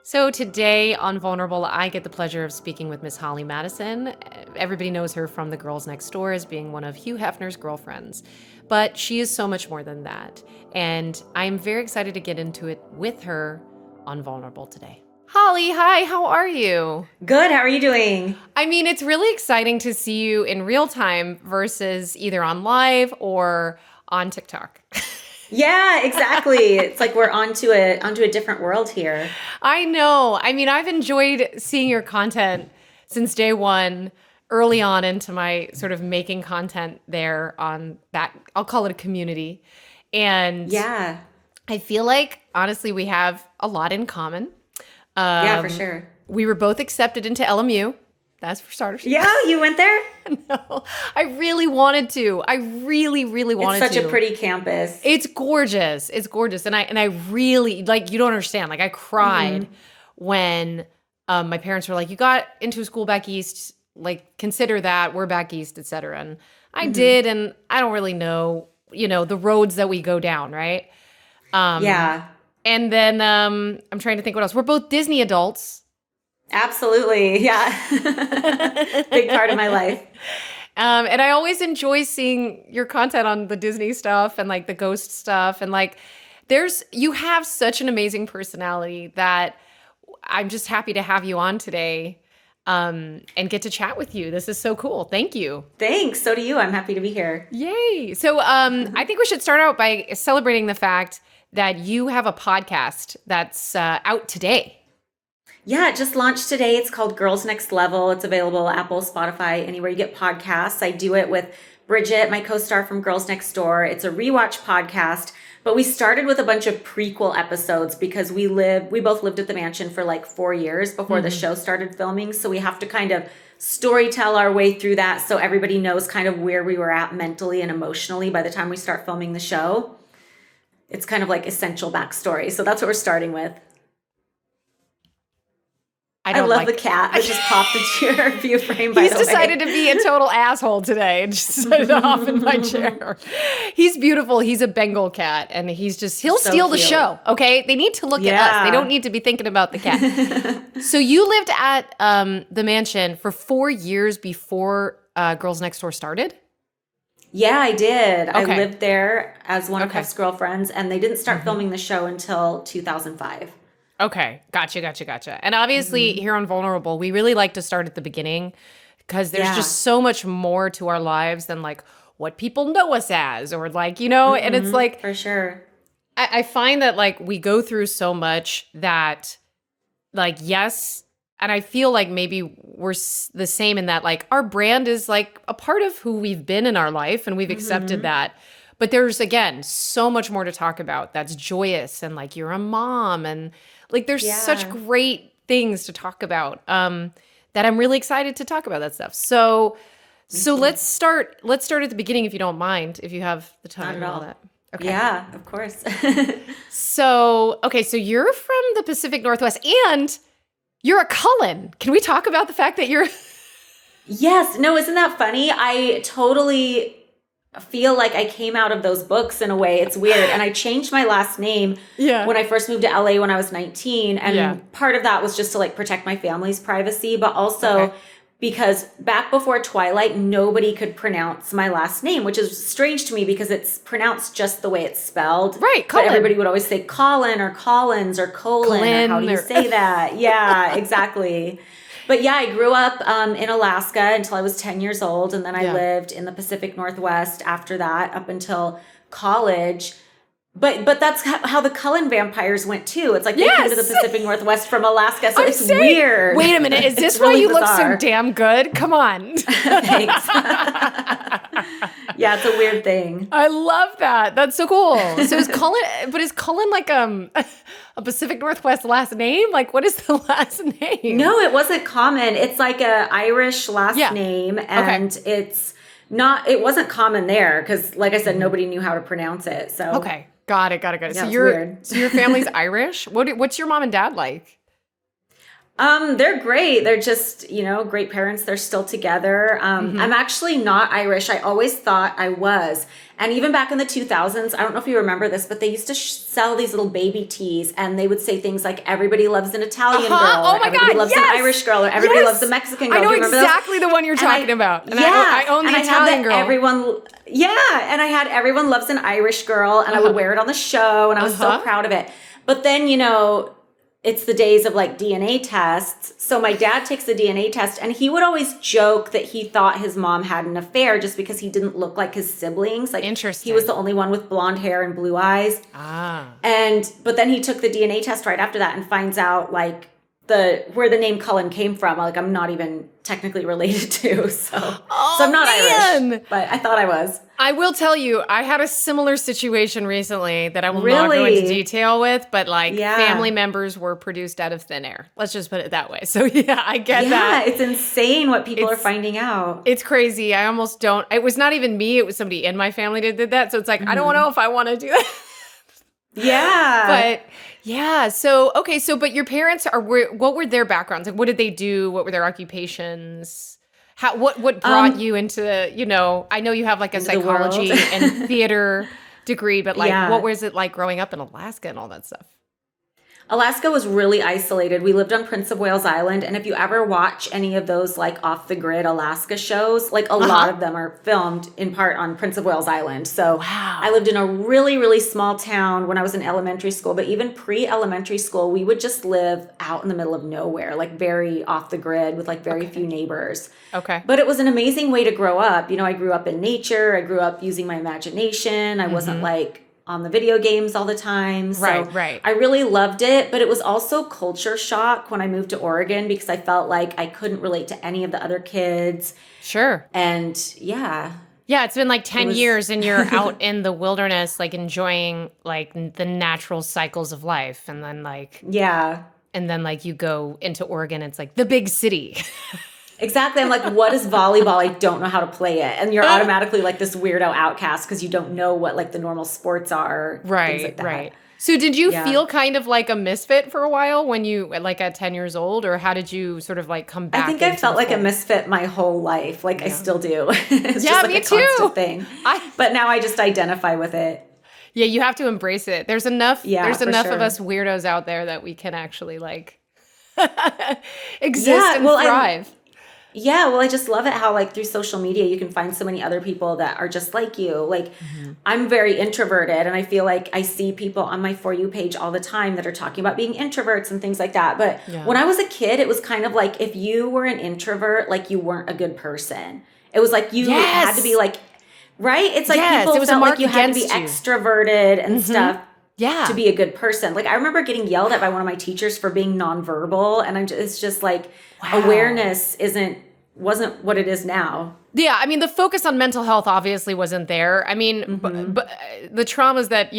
So today on Vulnerable, I get the pleasure of speaking with Miss Holly Madison. Everybody knows her from The Girls Next Door as being one of Hugh Hefner's girlfriends, but she is so much more than that. And I'm very excited to get into it with her on Vulnerable today. Holly, hi, how are you? Good, how are you doing? I mean, it's really exciting to see you in real time versus either on live or on TikTok. Yeah, exactly. It's like we're onto a different world here. I know. I mean, I've enjoyed seeing your content since day one, early on into my sort of making content there on that, I'll call it a community. And Yeah. I feel like, honestly, we have a lot in common. Yeah, for sure. We were both accepted into LMU. That's for starters. Yeah, you went there? No, I really wanted to. I really wanted to. It's such a pretty campus. It's gorgeous. It's gorgeous. And I really, like, you don't understand. Like, I cried when my parents were like, you got into a school back east, like, consider that, we're back east, et cetera. And I did, and I don't really know, the roads that we go down, right? Yeah. And then I'm trying to think what else. We're both Disney adults. Absolutely. Yeah. Big part of my life. And I always enjoy seeing your content on the Disney stuff and like the ghost stuff. And like, you have such an amazing personality that I'm just happy to have you on today and get to chat with you. This is so cool. Thank you. Thanks. So do you. I'm happy to be here. Yay. So I think we should start out by celebrating the fact that you have a podcast that's out today. Yeah, it just launched today. It's called Girls Next Level. It's available Apple, Spotify, anywhere you get podcasts. I do it with Bridget, my co-star from Girls Next Door. It's a rewatch podcast, but we started with a bunch of prequel episodes because we both lived at the mansion for like 4 years before the show started filming. So we have to kind of storytell our way through that so everybody knows kind of where we were at mentally and emotionally by the time we start filming the show. It's kind of like essential backstory. So that's what we're starting with. I love the cat that just popped into your view frame, by the way. He's decided to be a total asshole today and just set it off in my chair. He's beautiful. He's a Bengal cat, and he'll so steal the show, okay? They need to look at us. They don't need to be thinking about the cat. So you lived at the mansion for 4 years before Girls Next Door started? Yeah, I did. Okay. I lived there as one of Hef's girlfriends, and they didn't start filming the show until 2005. Okay. Gotcha. And obviously here on Vulnerable, we really like to start at the beginning because there's just so much more to our lives than like what people know us as or like, and it's like. For sure. I find that like we go through so much that like, yes. And I feel like maybe we're the same in that like our brand is like a part of who we've been in our life and we've accepted that. But there's, again, so much more to talk about that's joyous and like you're a mom and like there's such great things to talk about that I'm really excited to talk about that stuff. So let's start at the beginning if you don't mind, if you have the time and all that. Okay. Yeah, of course. So you're from the Pacific Northwest and you're a Cullen. Can we talk about the fact that you're Yes. No, isn't that funny? I totally feel like I came out of those books in a way. It's weird. And I changed my last name when I first moved to LA when I was 19. And part of that was just to like protect my family's privacy, but also because back before Twilight, nobody could pronounce my last name, which is strange to me because it's pronounced just the way it's spelled. Right, Colin. But everybody would always say Colin or Collins or Colin. Or how do you say that? Yeah, exactly. But yeah, I grew up in Alaska until I was 10 years old. And then I lived in the Pacific Northwest after that up until college. But that's how the Cullen vampires went too. It's like they came to the Pacific Northwest from Alaska. So it's weird. Wait a minute. Is this why you look so damn good? Come on. Thanks. Yeah, it's a weird thing. I love that. That's so cool. So is Cullen like a Pacific Northwest last name? Like what is the last name? No, it wasn't common. It's like a Irish last name and it wasn't common there because like I said, nobody knew how to pronounce it. So okay. Got it. Yeah, So weird. so your family's Irish? What's your mom and dad like? They're great. They're just, great parents. They're still together. I'm actually not Irish. I always thought I was. And even back in the 2000s, I don't know if you remember this, but they used to sell these little baby tees, and they would say things like, everybody loves an Italian girl, Oh or my everybody God, loves yes! an Irish girl, or everybody loves a Mexican girl. I know Do you remember exactly the one you're talking about. And I own the and Italian girl. And I had everyone loves an Irish girl, and I would wear it on the show, and I was so proud of it. But then, it's the days of like DNA tests. So my dad takes the DNA test, and he would always joke that he thought his mom had an affair just because he didn't look like his siblings. Like, interesting. He was the only one with blonde hair and blue eyes. But then he took the DNA test right after that and finds out like where the name Cullen came from. Like, I'm not even technically related to, so I'm not Irish, but I thought I was. I will tell you, I had a similar situation recently that I will not go into detail with, but family members were produced out of thin air. Let's just put it that way. So yeah, I get that. Yeah, it's insane what people are finding out. It's crazy. I almost don't. It was not even me. It was somebody in my family that did that. So it's like, I don't know if I want to do that. Yeah. But yeah. So, okay. So, but your parents what were their backgrounds? Like, what did they do? What were their occupations? What brought you into, I know you have like a psychology and theater degree, but what was it like growing up in Alaska and all that stuff? Alaska was really isolated. We lived on Prince of Wales Island. And if you ever watch any of those like off the grid Alaska shows, like a lot of them are filmed in part on Prince of Wales Island. So I lived in a really, really small town when I was in elementary school. But even pre-elementary school, we would just live out in the middle of nowhere, like very off the grid with like very few neighbors. Okay. But it was an amazing way to grow up. I grew up in nature. I grew up using my imagination. I wasn't like on the video games all the time. So right. I really loved it, but it was also culture shock when I moved to Oregon because I felt like I couldn't relate to any of the other kids. Sure. And yeah, it's been like 10 years and you're out in the wilderness, like enjoying like the natural cycles of life. And then you go into Oregon, it's like the big city. Exactly. I'm like, what is volleyball? I don't know how to play it. And you're automatically like this weirdo outcast because you don't know what like the normal sports are. Things like that. Right. So did you feel kind of like a misfit for a while when you like at 10 years old, or how did you sort of like come back? I think I felt like a misfit my whole life. Like I still do. It's just like me a constant too. thing. But now I just identify with it. Yeah, you have to embrace it. There's enough of sure. us weirdos out there that we can actually like exist and thrive. I just love it how like through social media you can find so many other people that are just like you. Like I'm very introverted, and I feel like I see people on my For You page all the time that are talking about being introverts and things like that. But when I was a kid, it was kind of like if you were an introvert, like you weren't a good person. It was like you had to be like, right? It's like people felt like you had to be extroverted and stuff. To be a good person. Like I remember getting yelled at by one of my teachers for being nonverbal, and it's just like awareness wasn't what it is now. Yeah, I mean the focus on mental health obviously wasn't there. I mean, but the traumas that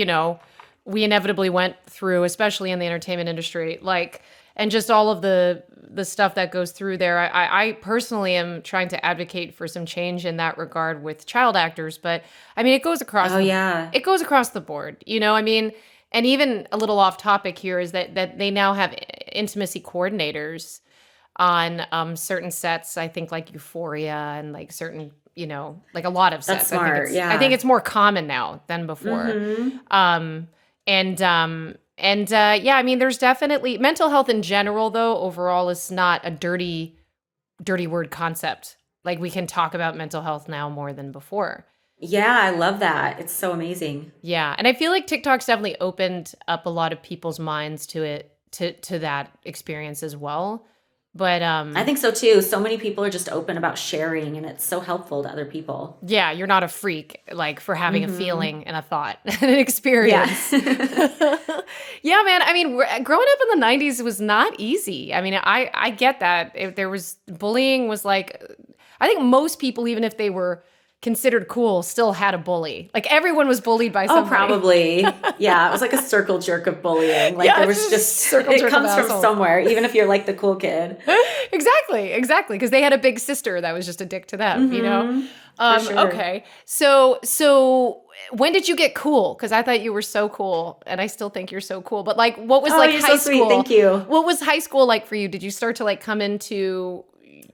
we inevitably went through, especially in the entertainment industry, like, and just all of the stuff that goes through there. I personally am trying to advocate for some change in that regard with child actors, but I mean it goes across. It goes across the board. I mean, and even a little off topic here is that they now have intimacy coordinators on certain sets. I think like Euphoria and like certain, like a lot of sets. That's smart. I think it's more common now than before. I mean, there's definitely mental health in general, though, overall is not a dirty word concept. Like we can talk about mental health now more than before. Yeah, I love that. It's so amazing. Yeah. And I feel like TikTok's definitely opened up a lot of people's minds to it, to that experience as well. But I think so too. So many people are just open about sharing, and it's so helpful to other people. Yeah, you're not a freak like for having a feeling and a thought and an experience. Yeah, man. I mean, growing up in the 90s was not easy. I mean, I get that. There was bullying was like, I think most people, even if they were considered cool still had a bully. Like everyone was bullied by somebody. Oh, probably. Yeah, it was like a circle jerk of bullying. Like Yeah, there it's was just just, circle jerk it of comes from assholes. somewhere, even if you're like the cool kid. Exactly. Because they had a big sister that was just a dick to them, you know? For sure. Okay. So when did you get cool? Because I thought you were so cool, and I still think you're so cool. But like, what was Oh, like you're high so sweet. school? Thank you. What was high school like for you? Did you start to like come into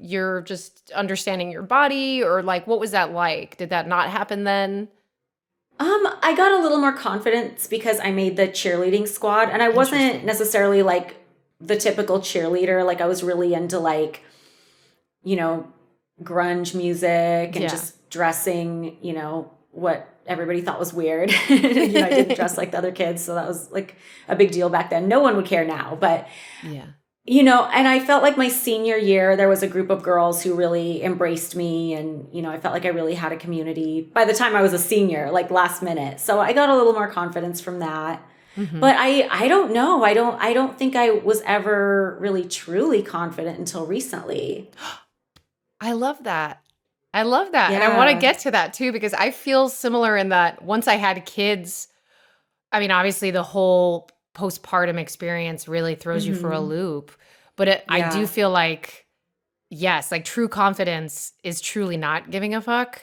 your just understanding your body, or like what was that like? Did that not happen then? I got a little more confidence because I made the cheerleading squad, and I wasn't Interesting. necessarily like the typical cheerleader. Like I was really into like, you know, grunge music and Yeah. just dressing, you know, what everybody thought was weird. I didn't dress like the other kids, so that was like a big deal back then. No one would care now, but Yeah. and I felt like my senior year, there was a group of girls who really embraced me. And, I felt like I really had a community by the time I was a senior, like last minute. So I got a little more confidence from that. But I don't know. I don't think I was ever really truly confident until recently. I love that. And I want to Yeah. get to that too, because I feel similar in that once I had kids, I mean, obviously the whole postpartum experience really throws you for a loop. But I do Yeah. feel like, yes, like true confidence is truly not giving a fuck.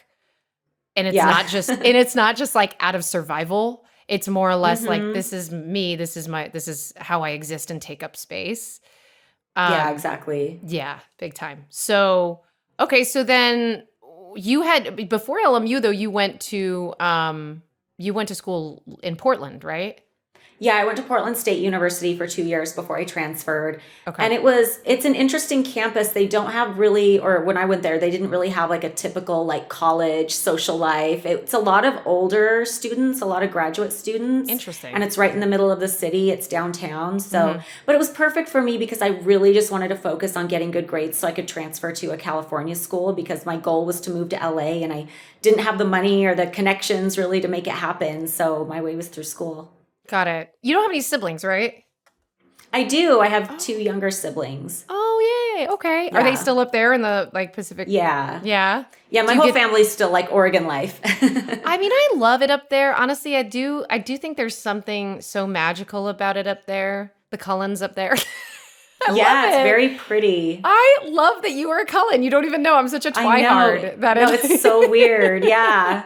And it's Yeah. not just like out of survival. It's more or less like, Mhm. this is me. This is how I exist and take up space. Yeah, Um, exactly. yeah, big time. So, okay. So then before LMU though, you went to school in Portland, right? Yeah, I went to Portland State University for 2 years before I transferred. Okay. And it's an interesting campus. They don't have really, or when I went there, they didn't really have like a typical like college social life. It's a lot of older students, a lot of graduate students. Interesting. And it's right in the middle of the city. It's downtown. So, but it was perfect for me because I really just wanted to focus on getting good grades so I could transfer to a California school because my goal was to move to LA and I didn't have the money or the connections really to make it happen. So my way was through school. Got it. You don't have any siblings, right? I do. I have two younger siblings. Oh, yay. Okay. Are they Yeah. still up there in the like Pacific? Yeah. Yeah. Yeah, my Do you whole get- family's still like Oregon life. I mean, I love it up there. Honestly, I do think there's something so magical about it up there. The Cullens up there. I Yeah, love it's it. very pretty. I love that you are a Cullen. You don't even know I'm such a I know. twihard. No, it's so weird. Yeah.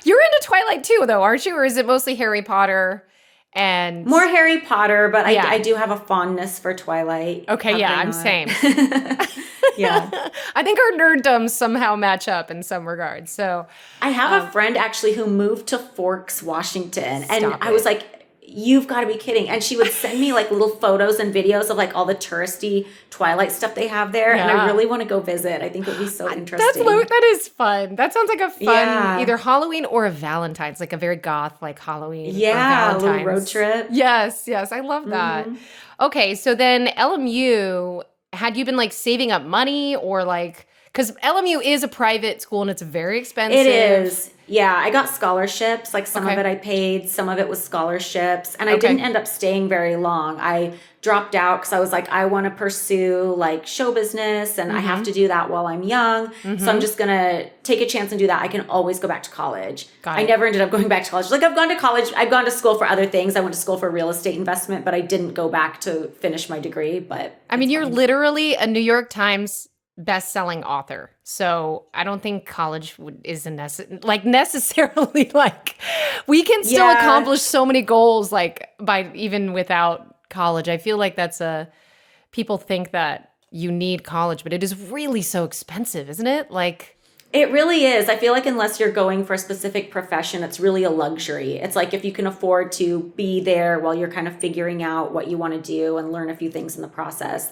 You're into Twilight too, though, aren't you? Or is it mostly Harry Potter and More Harry Potter, but Yeah. I do have a fondness for Twilight. Okay, How yeah, could I I'm not? same. Yeah. I think our nerddoms somehow match up in some regards. So I have a friend actually who moved to Forks, Washington. And Stop I was it. like, you've got to be kidding. And she would send me like little photos and videos of like all the touristy Twilight stuff they have there. And Yeah. I really want to go visit. I think it would be so that interesting. is fun. That sounds like a fun Yeah. either Halloween or a Valentine's, like a very goth like Halloween. or Yeah, a little Valentine's. road trip. Yes, I love that. Okay, so then LMU, had you been like saving up money or like, because LMU is a private school and it's very expensive. It is. Yeah, I got scholarships. Like some of Okay. it I paid, some of it was scholarships. And I Okay. didn't end up staying very long. I dropped out because I was like, I want to pursue like show business and I have to do that while I'm young. So I'm just going to take a chance and do that. I can always go back to college. Got I it. never ended up going back to college. Like I've gone to college, I've gone to school for other things. I went to school for real estate investment, but I didn't go back to finish my degree. But I mean, it's you're fine. literally a New York Times best-selling author. So I don't think college is necessarily like we can still Yeah. accomplish so many goals like by even without college. I feel like people think that you need college, but it is really so expensive, isn't it? Like It really is. I feel like unless you're going for a specific profession, it's really a luxury. It's like if you can afford to be there while you're kind of figuring out what you want to do and learn a few things in the process,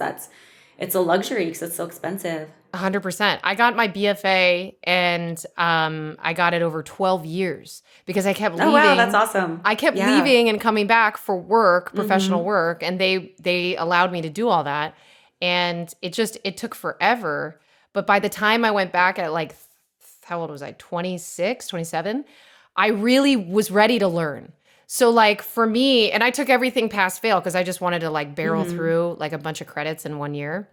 it's a luxury because it's so expensive. 100%. I got my BFA and I got it over 12 years because I kept leaving. Oh, wow. That's awesome. I kept Yeah. leaving and coming back for work, professional work, and they allowed me to do all that. And it took forever. But by the time I went back at like, how old was I? 26, 27, I really was ready to learn. So like for me, and I took everything pass fail because I just wanted to like barrel through like a bunch of credits in 1 year.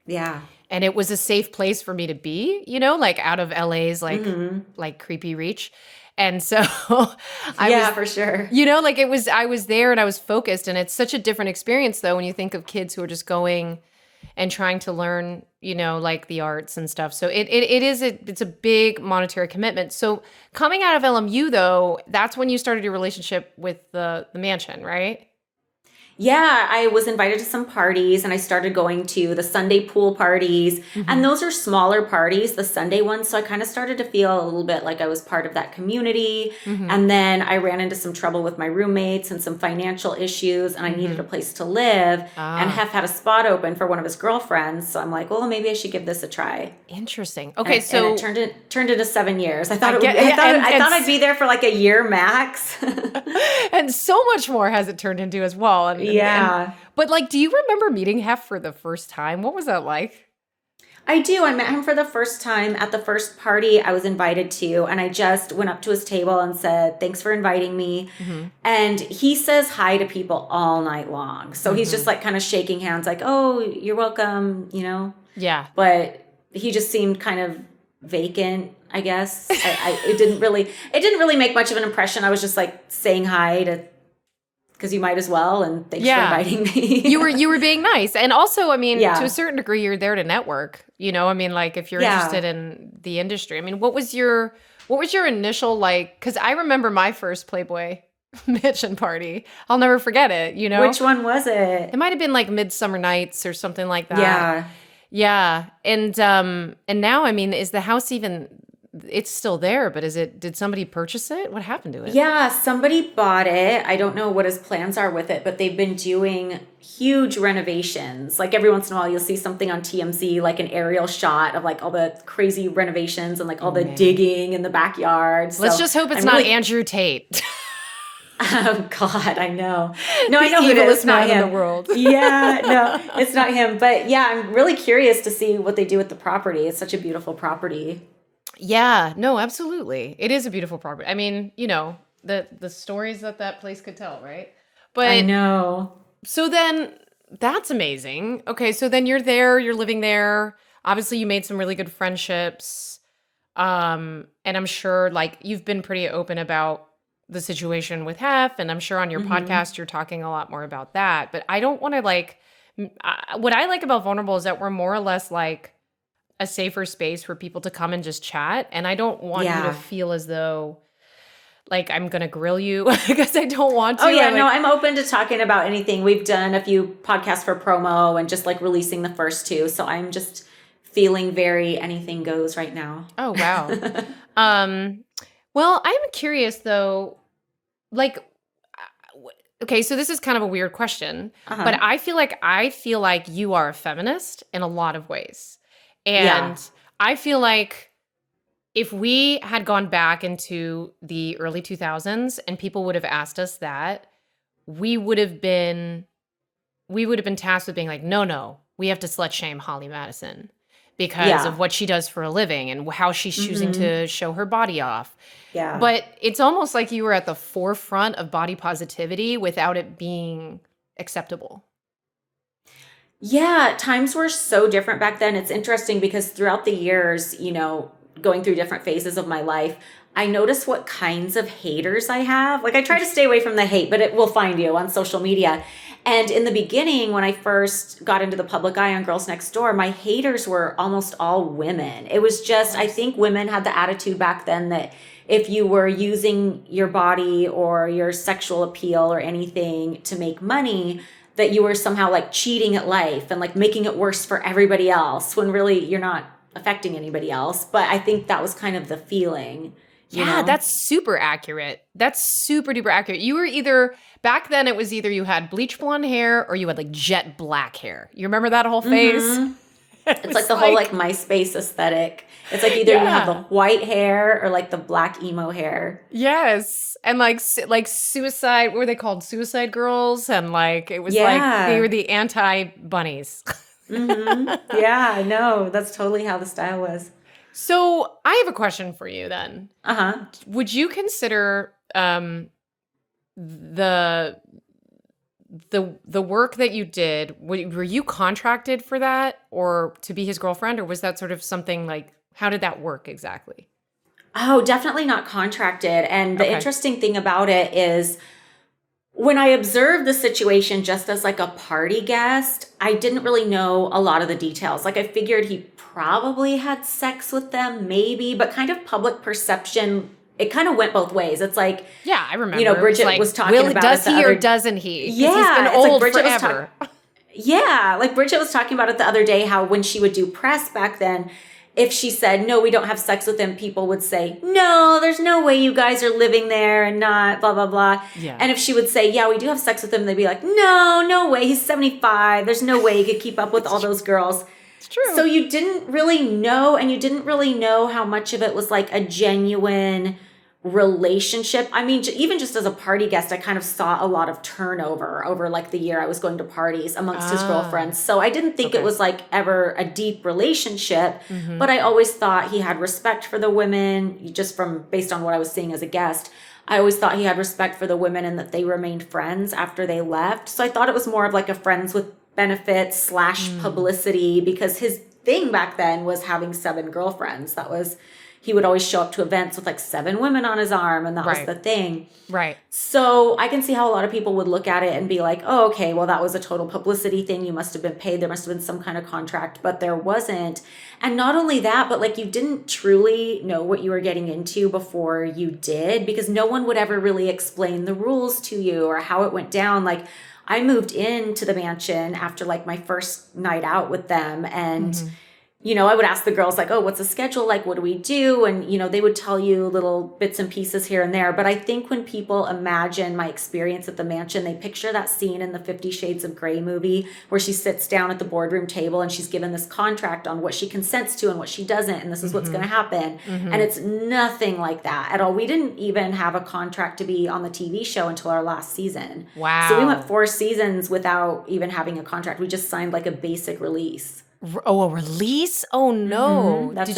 Yeah. And it was a safe place for me to be, you know, like out of LA's Mm-hmm. like creepy reach. And so I Yeah, was, for sure. you know, like I was there and I was focused. And it's such a different experience though when you think of kids who are just going and trying to learn, you know, like the arts and stuff. So it's a big monetary commitment. So coming out of LMU though, that's when you started your relationship with the mansion, right? Yeah, I was invited to some parties and I started going to the Sunday pool parties. And Hmm. those are smaller parties, the Sunday ones. So I kind of started to feel a little bit like I was part of that community. Hmm. And then I ran into some trouble with my roommates and some financial issues, and I needed Hmm. a place to live. And Ah, Hef had a spot open for one of his girlfriends. So I'm like, well, maybe I should give this a try. interesting. And Okay, it so turned into 7 years. I I thought it would get be, yeah, I thought I'd be there for like a year max. and so much more has it turned into as well. And Yeah. but like, do you remember meeting Hef for the first time? What was that like? I do. I met him for the first time at the first party I was invited to, and I just went up to his table and said, "Thanks for inviting me." Hmm. And he says hi to people all night long. So he's just Hmm. like kind of shaking hands, like, "Oh, you're welcome," you know. Yeah. But he just seemed kind of vacant, I guess. It didn't really make much of an impression. I was just like saying hi to because you might as well, and thanks for Yeah. inviting me. You were being nice. And also, I mean, to a Yeah, certain degree, you're there to network. You know, I mean, like if you're interested yeah. in the industry. I mean, what was your initial like, because I remember my first Playboy Mansion party. I'll never forget it, you know? Which one was It it? might have been like Midsummer Nights or something like that. Yeah. Yeah. And now, I mean, is the house even it's still there, but did somebody purchase it? What happened to it? Yeah, somebody bought it. I don't know what his plans are with it, but they've been doing huge renovations. Like every once in a while, you'll see something on TMZ, like an aerial shot of like all the crazy renovations and like all Oh the man. digging in the backyard. Let's So just hope it's I'm not really, Andrew Tate. oh God, I know. No, The I know who it is. evilest It's not man in the him. world. Yeah, no, it's not him. But yeah, I'm really curious to see what they do with the property. It's such a beautiful property. Yeah, no, absolutely. It is a beautiful property. I mean, you know, the stories that that place could tell, right? I But know. so then that's amazing. Okay, so then you're there, you're living there. Obviously, you made some really good friendships. And I'm sure like you've been pretty open about the situation with Hef, and I'm sure on your Hmm. podcast you're talking a lot more about that. But I don't want to like what I like about Vulnerable is that we're more or less like a safer space for people to come and just chat. And I don't want you to Yeah. feel as though like I'm gonna grill you because I don't want Oh to. yeah, I no, like, I'm open to talking about anything. We've done a few podcasts for promo and just like releasing the first two. So I'm just feeling very anything goes right now. oh wow. Um, well, I'm curious though, like, okay, so this is kind of a weird question, but Uh-huh. I feel like you are a feminist in a lot of ways, Yeah. and I feel like if we had gone back into the early 2000s and people would have asked us that, we would have been tasked with being like, no, no, we have to slut shame Holly Madison because of Yeah. what she does for a living and how she's choosing Hmm. to show her body off. Yeah. But it's almost like you were at the forefront of body positivity without it being acceptable. Yeah, times were so different back then. It's interesting because throughout the years, going through different phases of my life, I notice what kinds of haters I have. Like I try to stay away from the hate, but it will find you on social media. And in the beginning, when I first got into the public eye on Girls Next Door, my haters were almost all women. It was just, I think women had the attitude back then that if you were using your body or your sexual appeal or anything to make money, that you were somehow like cheating at life and like making it worse for everybody else when really you're not affecting anybody else. But I think that was kind of the feeling, you Yeah, know? that's super accurate. That's super duper accurate. You were either back then it was either you had bleach blonde hair or you had like jet black hair. You remember that whole phase? Hmm. It It's like was the whole like like, MySpace aesthetic. It's like either you have the yeah. white hair or like the black emo hair. Yes. And like like suicide, what were they called? Suicide girls and like it was like they were Yeah. the anti-bunnies. Hmm. Yeah, I know. That's totally how the style was. So, I have a question for you then. Uh-huh. Would you consider the the work that you did, were you contracted for that or to be his girlfriend, or was that sort of something like, how did that work exactly? Oh, definitely not contracted. And the Okay. interesting thing about it is when I observed the situation just as like a party guest, I didn't really know a lot of the details. Like I figured he probably had sex with them, maybe, but kind of public perception, it kind of went both ways. It's like, Yeah, I remember. It was Bridget like, was talking about does it the he or other. doesn't he? Because he's been Yeah, it's like old Bridget was forever. talking. Yeah, like Bridget was talking about it the other day, how when she would do press back then, if she said, no, we don't have sex with him, people would say, no, there's no way you guys are living there and not blah, blah, blah. Yeah. And if she would say, yeah, we do have sex with him, they'd be like, no, no way. He's 75. There's no way he could keep up with all those girls. It's true. So you didn't really know, and you didn't really know how much of it was like a genuine relationship. I mean, even just as a party guest, I kind of saw a lot of turnover over like the year I was going to parties amongst his girlfriends. So I didn't think it was like ever a deep relationship, but I always thought he had respect for the women, just from based on what I was seeing as a guest. I always thought he had respect for the women and that they remained friends after they left. So I thought it was more of like a friends with benefits / publicity, because his thing back then was having 7 girlfriends. That was, he would always show up to events with like 7 women on his arm, and that was the thing. Right. So I can see how a lot of people would look at it and be like, oh, okay, well, that was a total publicity thing. You must have been paid. There must have been some kind of contract, but there wasn't. And not only that, but like you didn't truly know what you were getting into before you did, because no one would ever really explain the rules to you or how it went down. Like I moved into the mansion after like my first night out with them, and I would ask the girls like, oh, what's the schedule like? What do we do? And, they would tell you little bits and pieces here and there. But I think when people imagine my experience at the mansion, they picture that scene in the 50 Shades of Grey movie where she sits down at the boardroom table and she's given this contract on what she consents to and what she doesn't. And this is what's going to happen. And it's nothing like that at all. We didn't even have a contract to be on the TV show until our last season. Wow. So we went 4 seasons without even having a contract. We just signed like a basic release. Oh, a release? Oh no. That's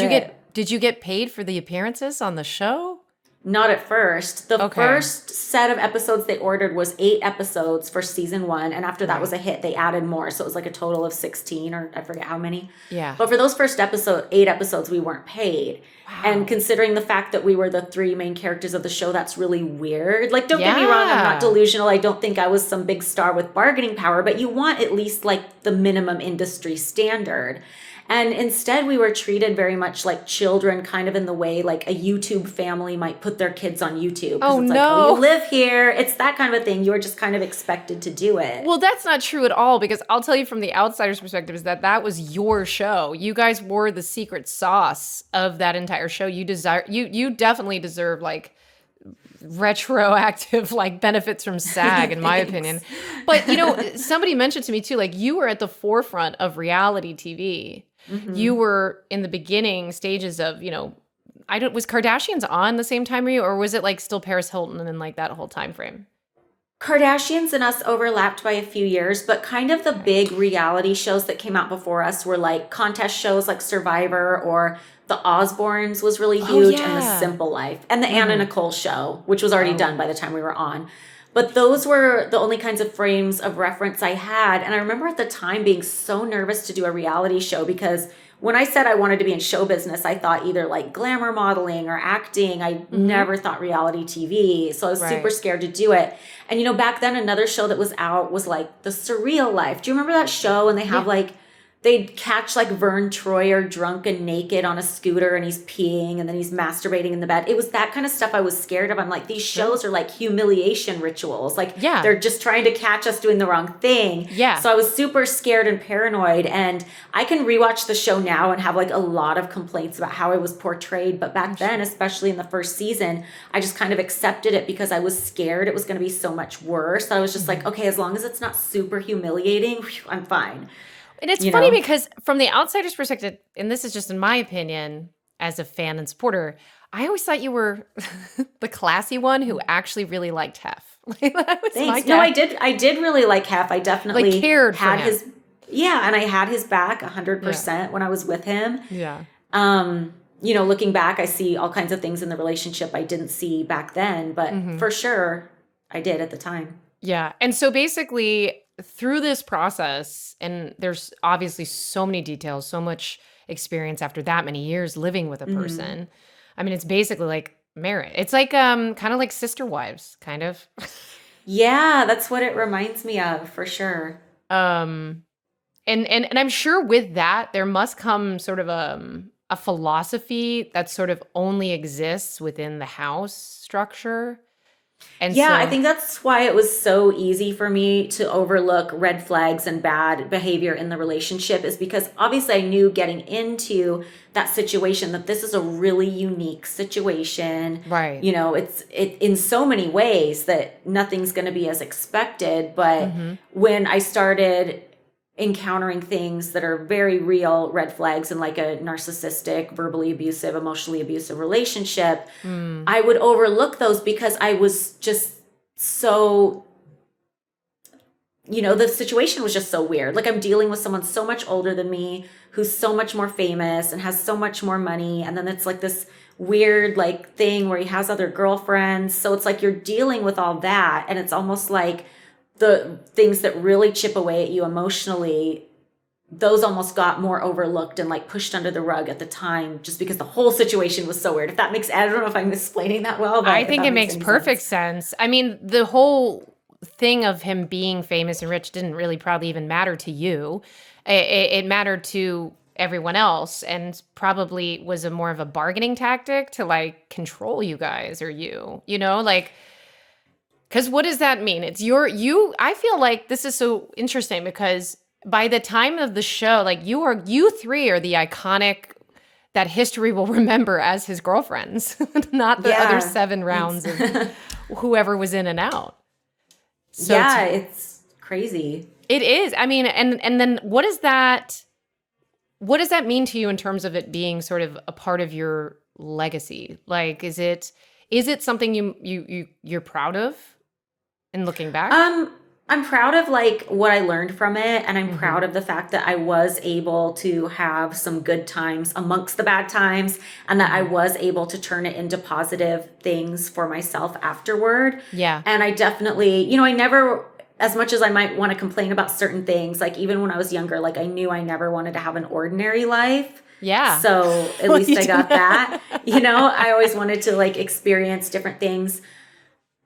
Did you get paid for the appearances on the show? Not at first. The first set of episodes they ordered was 8 episodes for season 1. And after that was a hit, they added more. So it was like a total of 16, or I forget how many. Yeah. But for those first 8 episodes, we weren't paid. Wow. And considering the fact that we were the 3 main characters of the show, that's really weird. Like, don't get me wrong, I'm not delusional. I don't think I was some big star with bargaining power, but you want at least like the minimum industry standard. And instead, we were treated very much like children, kind of in the way like a YouTube family might put their kids on YouTube. Oh, it's no. Like, oh, you live here. It's that kind of a thing. You were just kind of expected to do it. Well, that's not true at all, because I'll tell you from the outsider's perspective is that was your show. You guys were the secret sauce of that entire show. You definitely deserve like retroactive like benefits from SAG in my opinion. But somebody mentioned to me too, like you were at the forefront of reality TV. You were in the beginning stages of, was Kardashians on the same time as you, or was it like still Paris Hilton and like that whole time frame? Kardashians and us overlapped by a few years, but kind of the big reality shows that came out before us were like contest shows like Survivor, or The Osbournes was really huge, and The Simple Life, and the Anna Nicole show, which was already done by the time we were on. But those were the only kinds of frames of reference I had. And I remember at the time being so nervous to do a reality show, because when I said I wanted to be in show business, I thought either like glamour modeling or acting. I never thought reality TV. So I was super scared to do it. And, back then another show that was out was like The Surreal Life. Do you remember that show? And they have they'd catch like Vern Troyer drunk and naked on a scooter, and he's peeing and then he's masturbating in the bed. It was that kind of stuff I was scared of. I'm like, these shows are like humiliation rituals. Like they're just trying to catch us doing the wrong thing. Yeah. So I was super scared and paranoid, and I can rewatch the show now and have like a lot of complaints about how I was portrayed. But back then, especially in the first season, I just kind of accepted it because I was scared it was going to be so much worse. I was just like, okay, as long as it's not super humiliating, I'm fine. And it's funny because from the outsider's perspective, and this is just in my opinion as a fan and supporter, I always thought you were the classy one who actually really liked Hef. Thanks. No, I did really like Hef. I definitely like cared for him. And I had his back 100% when I was with him. Yeah. Looking back, I see all kinds of things in the relationship I didn't see back then, but for sure I did at the time. Yeah. And so basically, through this process, and there's obviously so many details, so much experience after that many years living with a Mhm. person. I mean, it's basically like marriage. It's like kind of like sister wives, kind of. Yeah, that's what it reminds me of for sure. um and I'm sure with that there must come sort of a philosophy that sort of only exists within the house structure. And Yeah, I so think that's why it was so easy for me to overlook red flags and bad behavior in the relationship, is because obviously I knew getting into that situation that this is a really unique situation. right. You know, it in so many ways that nothing's going to be as expected, but Mhm. when I started encountering things that are very real red flags in like a narcissistic, verbally abusive, emotionally abusive relationship, Mm. I would overlook those because I was just so, the situation was just so weird. Like I'm dealing with someone so much older than me who's so much more famous and has so much more money. And then it's like this weird like thing where he has other girlfriends. So it's like you're dealing with all that. And it's almost like the things that really chip away at you emotionally, those almost got more overlooked and like pushed under the rug at the time just because the whole situation was so weird. If that makes, I don't know if I'm explaining that well, I but if think that it makes makes any perfect sense. sense. I mean, the whole thing of him being famous and rich didn't really probably even matter to you. It mattered to everyone else, and probably was a more of a bargaining tactic to like control you guys or like, because what does that mean? It's I feel like this is so interesting because by the time of the show, like you three are the iconic that history will remember as his girlfriends, not the other Yeah. 7 rounds Thanks. of whoever was in and out. So Yeah, it's crazy. it is. I mean, and then what does that mean to you in terms of it being sort of a part of your legacy? Like, is it something you're proud of in looking back? Um, I'm proud of like what I learned from it, and I'm Mm-hmm. proud of the fact that I was able to have some good times amongst the bad times, and that I Mm-hmm. was able to turn it into positive things for myself afterward. Yeah. And I definitely, I never, as much as I might want to complain about certain things, like even when I was younger, like I knew I never wanted to have an ordinary life. Yeah. So at Well, least you I didn't. got that. I always wanted to like experience different things.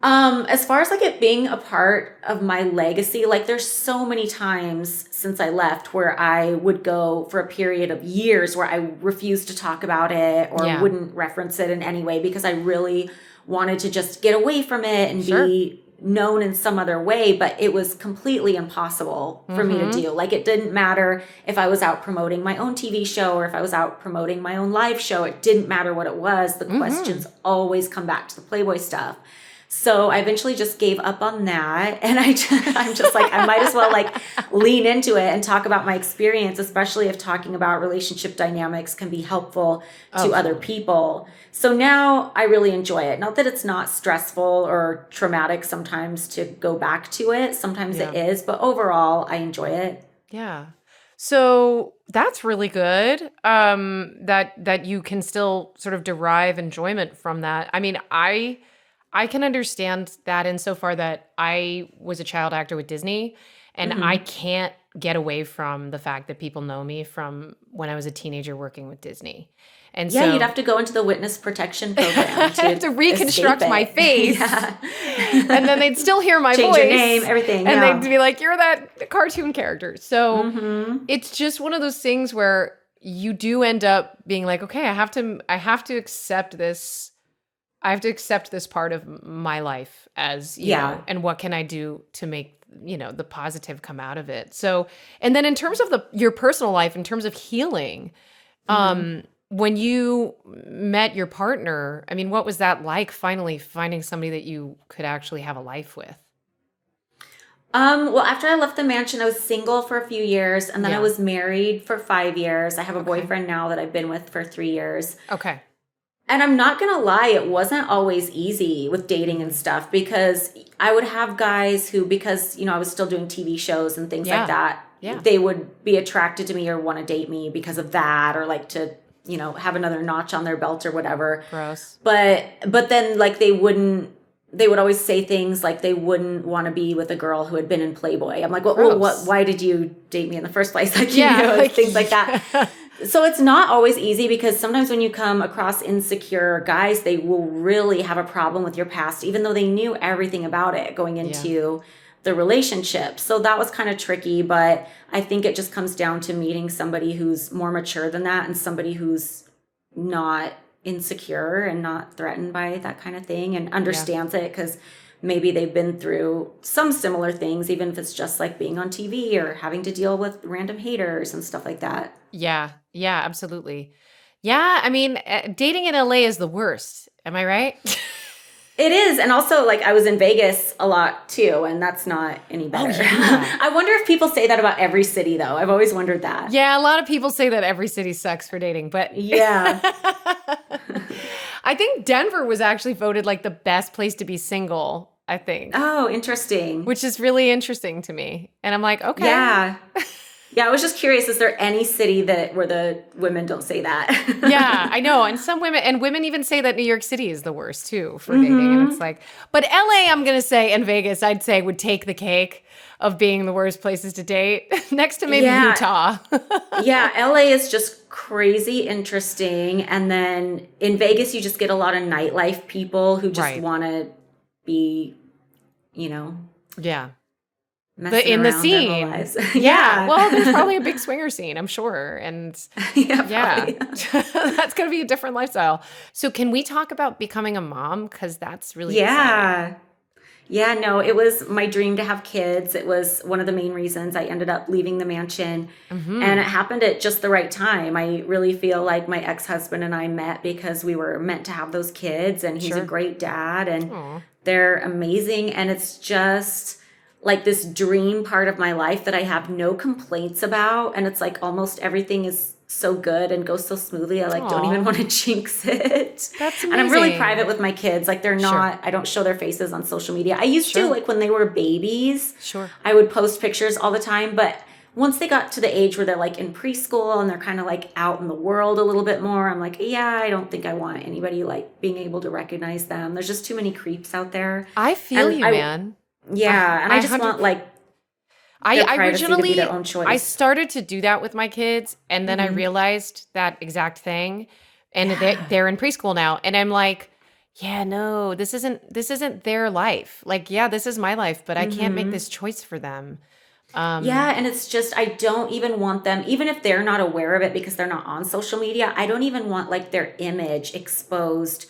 As far as like it being a part of my legacy, like there's so many times since I left where I would go for a period of years where I refused to talk about it or Yeah. wouldn't reference it in any way because I really wanted to just get away from it and Sure. be known in some other way, but it was completely impossible for me to Mm-hmm. do. Like it didn't matter if I was out promoting my own TV show or if I was out promoting my own live show. It didn't matter what it was. The Mm-hmm. questions always come back to the Playboy stuff. So I eventually just gave up on that. And I'm just like, I might as well like lean into it and talk about my experience, especially if talking about relationship dynamics can be helpful Oh, to other totally. people. So now I really enjoy it. Not that it's not stressful or traumatic sometimes to go back to it. Sometimes it Yeah. is, but overall I enjoy it. Yeah. So that's really good. That you can still sort of derive enjoyment from that. I mean, I can understand that insofar that I was a child actor with Disney, and I Hmm. can't get away from the fact that people know me from when I was a teenager working with Disney. And Yeah, you'd so have to go into the witness protection program I have to to escape reconstruct my it. face, Yeah. and then they'd still hear my Change your name, voice, everything. and they'd Yeah. be like, "You're that cartoon character." So Hmm. it's just one of those things where you do end up being like, "Okay, I have to accept this. I have to accept this part of my life as, Yeah. and what can I do to make, the positive come out of it." So, and then in terms of your personal life, in terms of healing, Hmm. when you met your partner, I mean, what was that like finally finding somebody that you could actually have a life with? Well, after I left the mansion, I was single for a few years and then I Yeah. was married for 5 years. I have a Okay. boyfriend now that I've been with for 3 years. Okay. And I'm not going to lie, it wasn't always easy with dating and Mhm. stuff because I would have guys who, because, I was still doing TV shows and things like Yeah. that, Yeah. they would be attracted to me or want to date me because of that or like to, have another notch on their belt or whatever. Gross. But then like they wouldn't they would always say things like they wouldn't want to be with a girl who had been in Playboy. I'm like, well, Gross. why did you date me in the first place? Like, Yeah. things like that. So it's not always easy because sometimes when you come across insecure guys, they will really have a problem with your past, even though they knew everything about it going into the relationship. So that was kind of tricky, but I think it just comes down to meeting somebody who's more mature than that and somebody who's not insecure and not threatened by that kind of thing and understands it because maybe they've been through some similar things, even if it's just like being on TV or having to deal with random haters and stuff like that. Yeah. Yeah, absolutely. Yeah. I mean, dating in LA is the worst. Am I right? It is. And also, like, I was in Vegas a lot too, and that's not any better. Oh, yeah. I wonder if people say that about every city, though. I've always wondered that. Yeah, a lot of people say that every city sucks for dating, but Yeah. I think Denver was actually voted like the best place to be single, I think. Oh, interesting. Which is really interesting to me. And I'm like, okay. Yeah. Yeah, I was just curious, is there any city where the women don't say that? Yeah, I know. And women even say that New York City is the worst too for dating. And it's like, but LA, I'm going to say, and Vegas, I'd say would take the cake of being the worst places to date next to maybe Utah. Yeah, LA is just crazy interesting. And then in Vegas, you just get a lot of nightlife people who just want to be, Yeah. messing in the around their whole scene. lives. Yeah. Well, there's probably a big swinger scene, I'm sure. And Yeah. that's going to be a different lifestyle. So can we talk about becoming a mom? Because that's really exciting. Yeah, no, it was my dream to have kids. It was one of the main reasons I ended up leaving the mansion. And it happened at just the right time. I really feel like my ex-husband and I met because we were meant to have those kids. And he's a great dad and they're amazing. And it's just like this dream part of my life that I have no complaints about. And it's like almost everything is so good and goes so smoothly. I don't even want to jinx it. That's amazing. And I'm really private with my kids. Like they're not, I don't show their faces on social media. I used to, like when they were babies, I would post pictures all the time. But once they got to the age where they're like in preschool and they're kind of like out in the world a little bit more, I'm like, I don't think I want anybody like being able to recognize them. There's just too many creeps out there. I feel you, man. Yeah. And I just want like, I originally, their own choice. I started to do that with my kids, and then I realized that exact thing, and they're in preschool now, and I'm like, no, this isn't their life. Like, this is my life, but I can't make this choice for them. And it's just, I don't even want them, even if they're not aware of it because they're not on social media, I don't even want like their image exposed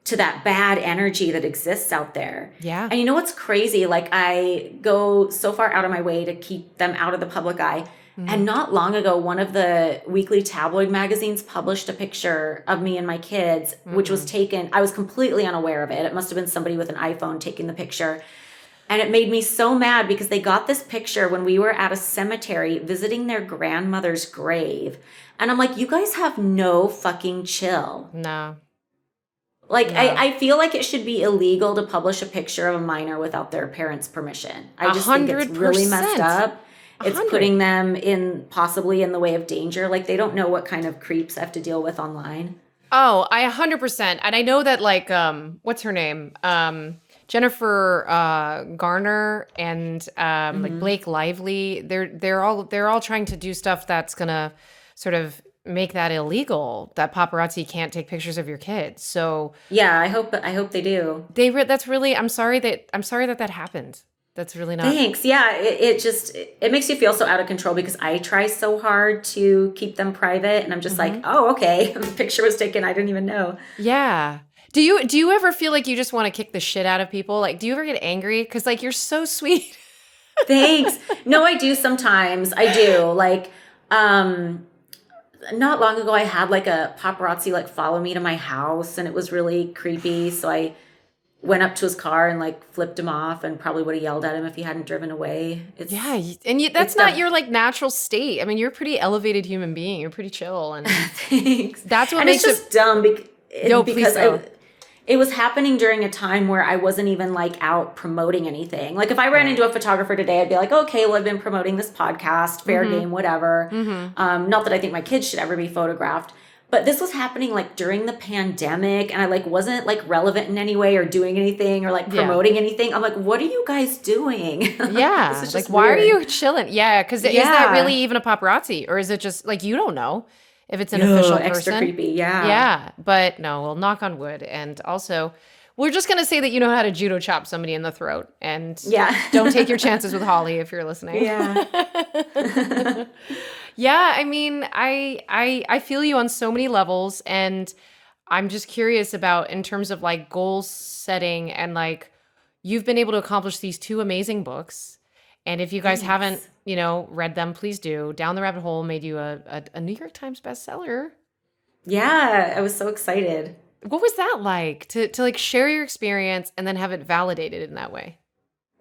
to that bad energy that exists out there. Yeah. And you know what's crazy? Like I go so far out of my way to keep them out of the public eye. And not long ago, one of the weekly tabloid magazines published a picture of me and my kids, which was taken, I was completely unaware of it. It must have been somebody with an iPhone taking the picture. And it made me so mad because they got this picture when we were at a cemetery visiting their grandmother's grave. And I'm like, you guys have no fucking chill. No. Like, I feel like it should be illegal to publish a picture of a minor without their parents' permission. I just think it's really messed up. It's putting them possibly in the way of danger. Like, they don't know what kind of creeps I have to deal with online. Oh, I 100%. And I know that, like, what's her name? Jennifer Garner and like Blake Lively. They're all trying to do stuff that's gonna sort of make that illegal, that paparazzi can't take pictures of your kids. So yeah, I hope they do. That's really, I'm sorry that happened. That's really not. Thanks. Yeah, it makes you feel so out of control because I try so hard to keep them private, and I'm just like, oh, okay, the picture was taken. I didn't even know. Yeah. Do you ever feel like you just want to kick the shit out of people? Like, do you ever get angry? Because like you're so sweet. Thanks. No, I do sometimes. I do. Like, not long ago, I had like a paparazzi like follow me to my house, and it was really creepy. So I went up to his car and like flipped him off, and probably would have yelled at him if he hadn't driven away. That's not your like natural state. I mean, you're a pretty elevated human being. You're pretty chill, and thanks. That's what and makes it's just dumb because it was happening during a time where I wasn't even like out promoting anything. Like if I ran into a photographer today, I'd be like, okay, well, I've been promoting this podcast, fair game, whatever. Not that I think my kids should ever be photographed. But this was happening like during the pandemic, and I like wasn't like relevant in any way or doing anything or like Yeah. promoting anything. I'm like, what are you guys doing? This Yeah. is Like, just why are weird. you chilling? Yeah. Because is that really Yeah. even a paparazzi? Or is it just like, you don't know if it's an Ugh, official extra person? creepy. Yeah. Yeah. But no, we'll knock on wood. And also, we're just going to say that you know how to judo chop somebody in the throat. And Yeah. don't take your chances with Holly if you're listening. Yeah. Yeah, I mean, I feel you on so many levels, and I'm just curious about in terms of like goal setting and like you've been able to accomplish these two amazing books. And if you guys haven't, Thanks. read them, please do. Down the Rabbit Hole made you a New York Times bestseller. Yeah. I was so excited. What was that like to like share your experience and then have it validated in that way?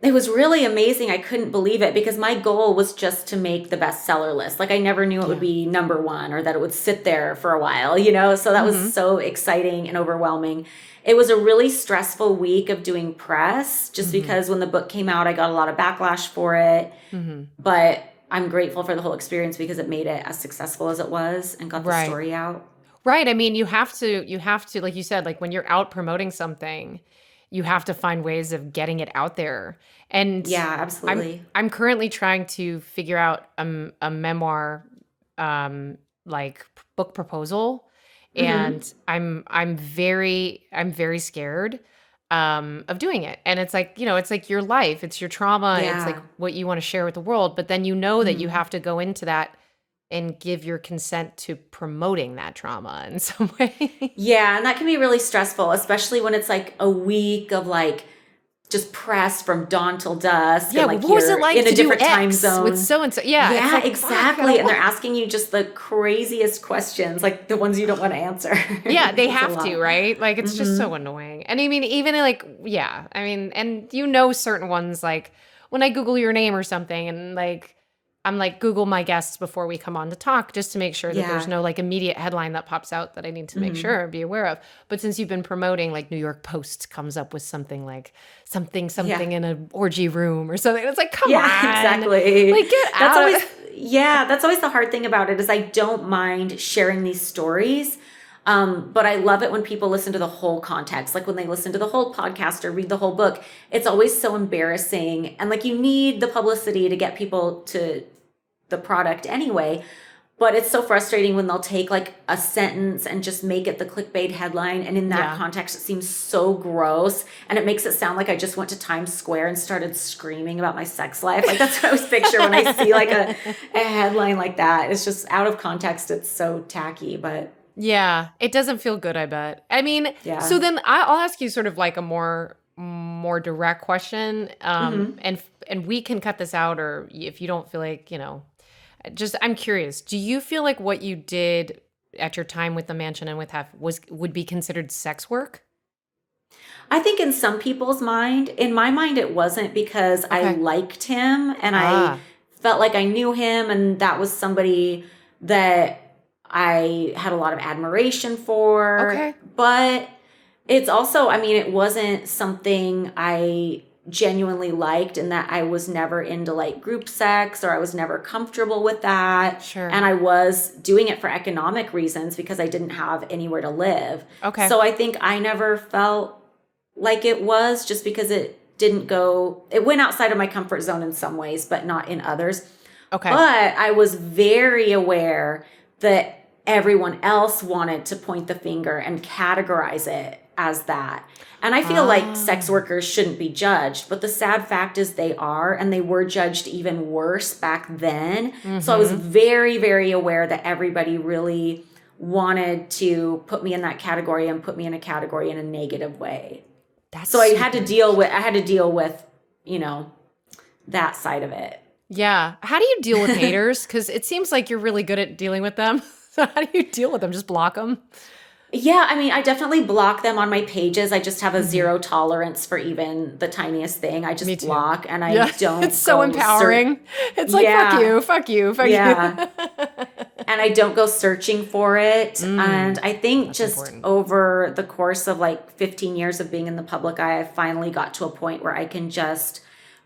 It was really amazing. I couldn't believe it because my goal was just to make the bestseller list. Like I never knew it would Yeah. be number one or that it would sit there for a while, you know? So that was Mm-hmm. so exciting and overwhelming. It was a really stressful week of doing press just Mm-hmm. because when the book came out, I got a lot of backlash for it. Mm-hmm. But I'm grateful for the whole experience because it made it as successful as it was and got the Right. story out. Right. I mean, you have to, like you said, like when you're out promoting something, you have to find ways of getting it out there. And Yeah, I'm absolutely. I'm currently trying to figure out a memoir like book proposal, Hmm. and I'm very scared of doing it. And it's like, it's like your life, it's your trauma, it's like Yeah. what you want to share with the world, but then you know that you Mhm. have to go into that and give your consent to promoting that trauma in some way. Yeah, and that can be really stressful, especially when it's like a week of like just press from dawn till dusk Yeah, and what like was you're it like in a to do different time X with zone. so and so? Yeah, it's Yeah, like, fuck, I exactly. don't And they're want. asking you just the craziest questions, like the ones you don't want to answer. Yeah, they It's a have to, lot. right? Like, it's just Hmm. so annoying. And I mean, even like, yeah, I mean, and certain ones, like when I Google your name or something, and like, I'm like, Google my guests before we come on to talk, just to make sure that there's Yeah. no like immediate headline that pops out that I need to make Hmm. sure and be aware of. But since you've been promoting, like New York Post comes up with something like Yeah. something in an orgy room or something. It's like, come Yeah, on, exactly. like get That's out always, of. yeah, that's always the hard thing about it is I don't mind sharing these stories. But I love it when people listen to the whole context, like when they listen to the whole podcast or read the whole book. It's always so embarrassing. And like you need the publicity to get people to the product anyway. But it's so frustrating when they'll take like a sentence and just make it the clickbait headline. And in that Yeah. context, it seems so gross. And it makes it sound like I just went to Times Square and started screaming about my sex life. Like that's what I always picture when I see like a headline like that. It's just out of context. It's so tacky, but Yeah, it doesn't feel good, I bet. I mean, yeah. so then I'll ask you sort of like a more direct question, Hmm. and we can cut this out, or if you don't feel like, just I'm curious. Do you feel like what you did at your time with the mansion and with Hef would be considered sex work? I think in some people's mind, in my mind, it wasn't because I Okay. liked him and I Ah, felt like I knew him and that was somebody that I had a lot of admiration for. okay. But it's also, I mean, it wasn't something I genuinely liked and that I was never into like group sex or I was never comfortable with that. Sure. And I was doing it for economic reasons because I didn't have anywhere to live. Okay. So I think I never felt like it was just because it went outside of my comfort zone in some ways, but not in others. Okay. But I was very aware that everyone else wanted to point the finger and categorize it as that. And I feel like sex Ah. workers shouldn't be judged, but the sad fact is they are, and they were judged even worse back then. So I was Mm-hmm. very, very aware that everybody really wanted to put me in that category and put me in a category in a negative way. That's So super I had to deal with, you know, that side of it. Yeah. How do you deal with haters? Because it seems like you're really good at dealing with them. So how do you deal with them? Just block them? Yeah, I mean, I definitely block them on my pages. I just have a Hmm. zero tolerance for even the tiniest thing. I Me just too. block and I Yeah. It's don't so go empowering. It's like, fuck Yeah, you, fuck you, fuck you. yeah. And I don't go searching for it. And Mm, I think that's just important. over the course of like 15 years of being in the public eye, I finally got to a point where I can just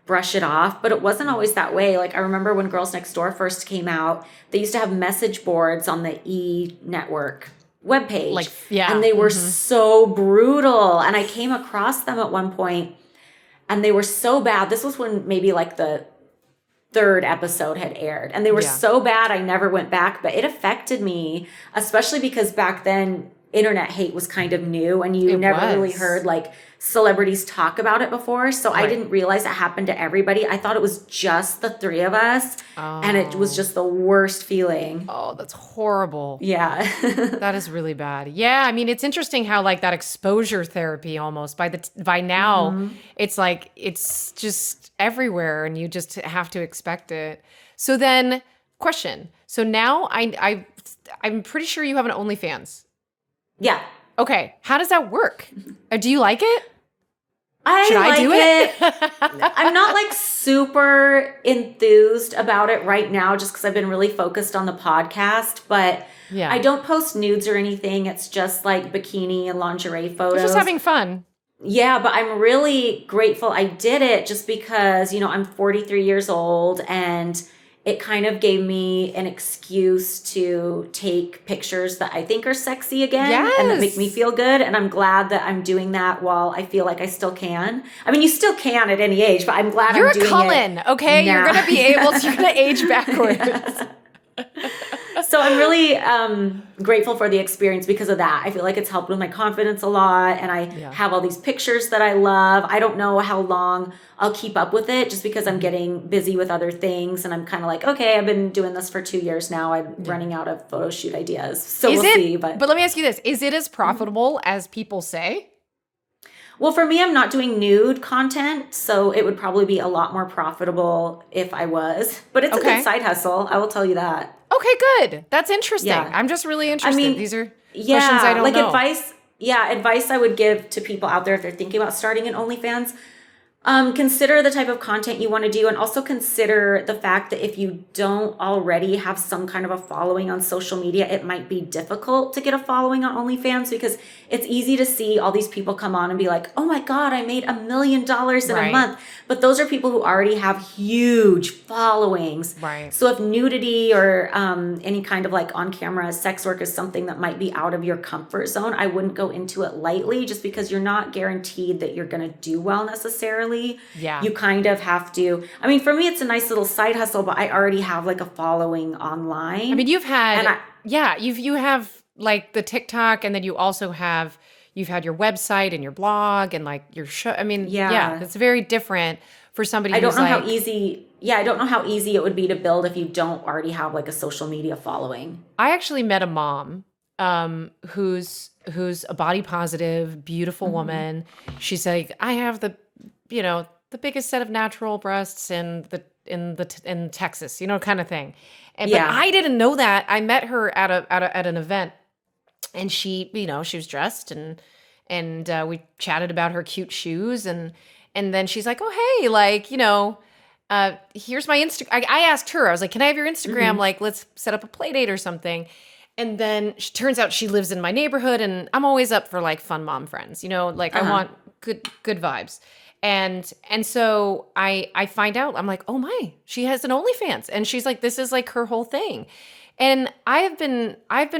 brush it off. But it wasn't always that way. Like I remember when Girls Next Door first came out, they used to have message boards on the E network webpage. Like, yeah. And they were so brutal. And I came across them at one point and they were so bad. This was when maybe like the third episode had aired and they were so bad I never went back, but it affected me, especially because back then internet hate was kind of new and you never really heard like celebrities talk about it before. So I didn't realize it happened to everybody. I thought it was just the three of us and it was just the worst feeling. Oh, that's horrible. Yeah. That is really bad. Yeah, I mean, it's interesting how like that exposure therapy almost by now it's like it's just everywhere and you just have to expect it. So then, question. So now I'm pretty sure you have an OnlyFans. Yeah. Okay, how does that work? Do you like it? Should I do it? I'm not like super enthused about it right now just because I've been really focused on the podcast, but I don't post nudes or anything. It's just like bikini and lingerie photos. You're just having fun. Yeah, but I'm really grateful I did it just because, you know, I'm 43 years old and it kind of gave me an excuse to take pictures that I think are sexy again and that make me feel good. And I'm glad that I'm doing that while I feel like I still can. I mean, you still can at any age, but I'm glad I'm doing it. You're a Cullen, okay? Now. You're going to be able to, you're going to age backwards. So I'm really grateful for the experience because of that. I feel like it's helped with my confidence a lot. And I have all these pictures that I love. I don't know how long I'll keep up with it just because I'm getting busy with other things. And I'm kind of like, okay, I've been doing this for 2 years now. I'm running out of photo shoot ideas. So we'll see. But let me ask you this. Is it as profitable as people say? Well, for me, I'm not doing nude content, so it would probably be a lot more profitable if I was. But it's a good side hustle. I will tell you that. Okay, good. That's interesting. Yeah. I'm just really interested. I mean, these are questions I don't know. Advice. Yeah, advice I would give to people out there if they're thinking about starting an OnlyFans. Consider the type of content you want to do and also consider the fact that if you don't already have some kind of a following on social media, it might be difficult to get a following on OnlyFans because it's easy to see all these people come on and be like, oh my God, I made $1 million in a month. But those are people who already have huge followings. Right. So if nudity or any kind of like on-camera sex work is something that might be out of your comfort zone, I wouldn't go into it lightly just because you're not guaranteed that you're going to do well necessarily. Yeah. You kind of have to. I mean, for me, it's a nice little side hustle, but I already have like a following online. I mean, you've had, you have like the TikTok and then you also have, you've had your website and your blog and like your show. I mean, it's very different for somebody I don't know how easy it would be to build if you don't already have like a social media following. I actually met a mom who's a body positive, beautiful woman. She's like, I have the biggest set of natural breasts in Texas, kind of thing. But I didn't know that. I met her at an event, and she, she was dressed, and we chatted about her cute shoes, and then she's like, oh hey, like here's my Instagram. I asked her, I was like, can I have your Instagram? Like, let's set up a play date or something. And then she turns out she lives in my neighborhood, and I'm always up for like fun mom friends, like I want good vibes. And so I find out, I'm like, oh my, she has an OnlyFans. And she's like, this is like her whole thing. And I've been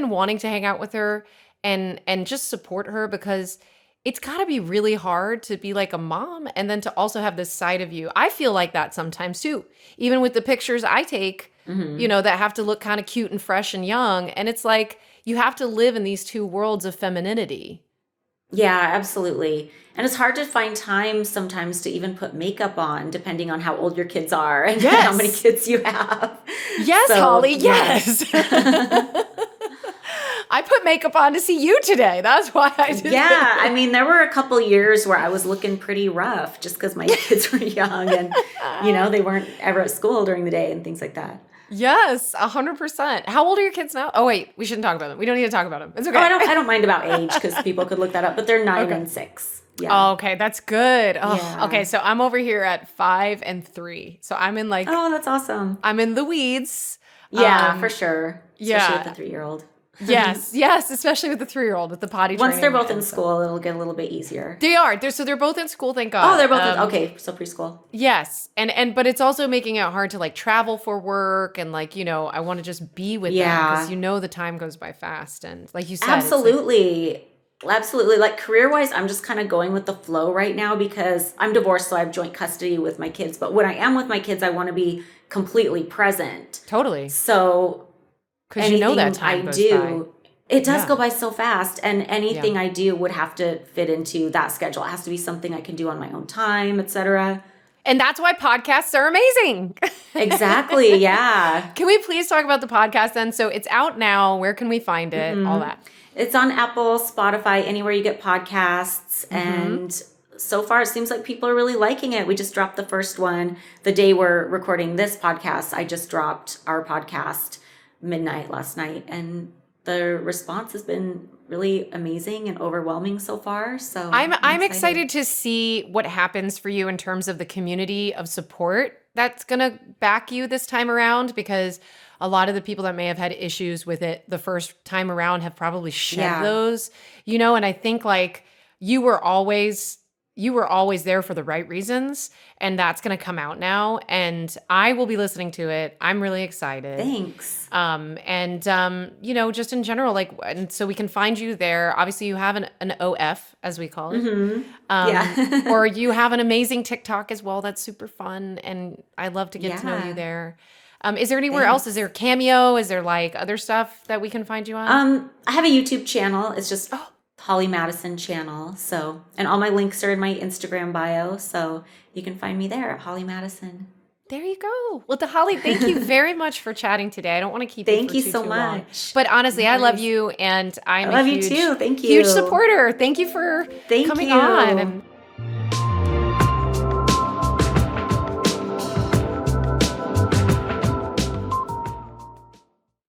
wanting to hang out with her and just support her because it's gotta be really hard to be like a mom and then to also have this side of you. I feel like that sometimes too, even with the pictures I take, that have to look kind of cute and fresh and young. And it's like, you have to live in these two worlds of femininity. Yeah, absolutely. And it's hard to find time sometimes to even put makeup on, depending on how old your kids are and how many kids you have. Yes, Holly, yes. I put makeup on to see you today. That's why I did Yeah, I mean, there were a couple years where I was looking pretty rough just because my kids were young and, they weren't ever at school during the day and things like that. Yes, 100%. How old are your kids now? Oh, wait, we shouldn't talk about them. We don't need to talk about them. It's okay. Oh, I don't mind about age because people could look that up, but they're 9 and 6. Yeah. Oh, okay, that's good. Oh, yeah. Okay, so I'm over here at 5 and 3. So I'm in oh, that's awesome. I'm in the weeds. Yeah, for sure. Especially with the 3-year-old. Yes, especially with the 3-year-old with the potty Once training. they're both in school, it'll get a little bit easier. They are. They're both in school, thank God. Oh, they're both okay, so preschool. Yes. But it's also making it hard to like travel for work and like, I want to just be with them because the time goes by fast, and like you said, absolutely. Absolutely. Like career-wise, I'm just kind of going with the flow right now because I'm divorced, so I have joint custody with my kids. But when I am with my kids, I want to be completely present. Totally. So because that time goes by. It does go by so fast, and anything I do would have to fit into that schedule. It has to be something I can do on my own time, etc. And that's why podcasts are amazing. Exactly, yeah. Can we please talk about the podcast then? So it's out now. Where can we find it? All that. It's on Apple, Spotify, anywhere you get podcasts. And so far, it seems like people are really liking it. We just dropped the first one. The day we're recording this podcast, I just dropped our podcast midnight last night. And the response has been really amazing and overwhelming so far. So I'm excited to see what happens for you in terms of the community of support that's going to back you this time around, because a lot of the people that may have had issues with it the first time around have probably shed those, and I think like you were always there for the right reasons, and that's going to come out now, and I will be listening to it. I'm really excited. Thanks. Just in general, like, and so we can find you there. Obviously you have an OF, as we call it. Or you have an amazing TikTok as well. That's super fun. And I love to get to know you there. Is there anywhere else? Is there Cameo? Is there like other stuff that we can find you on? I have a YouTube channel. It's just Holly Madison channel. So, and all my links are in my Instagram bio. So you can find me there at Holly Madison. There you go. Well, Holly, thank you very much for chatting today. I don't want to keep thank you you for so too much. Long. But honestly, I love you, and I'm I love a huge, you too. Thank you. Huge supporter. Thank you for coming on. And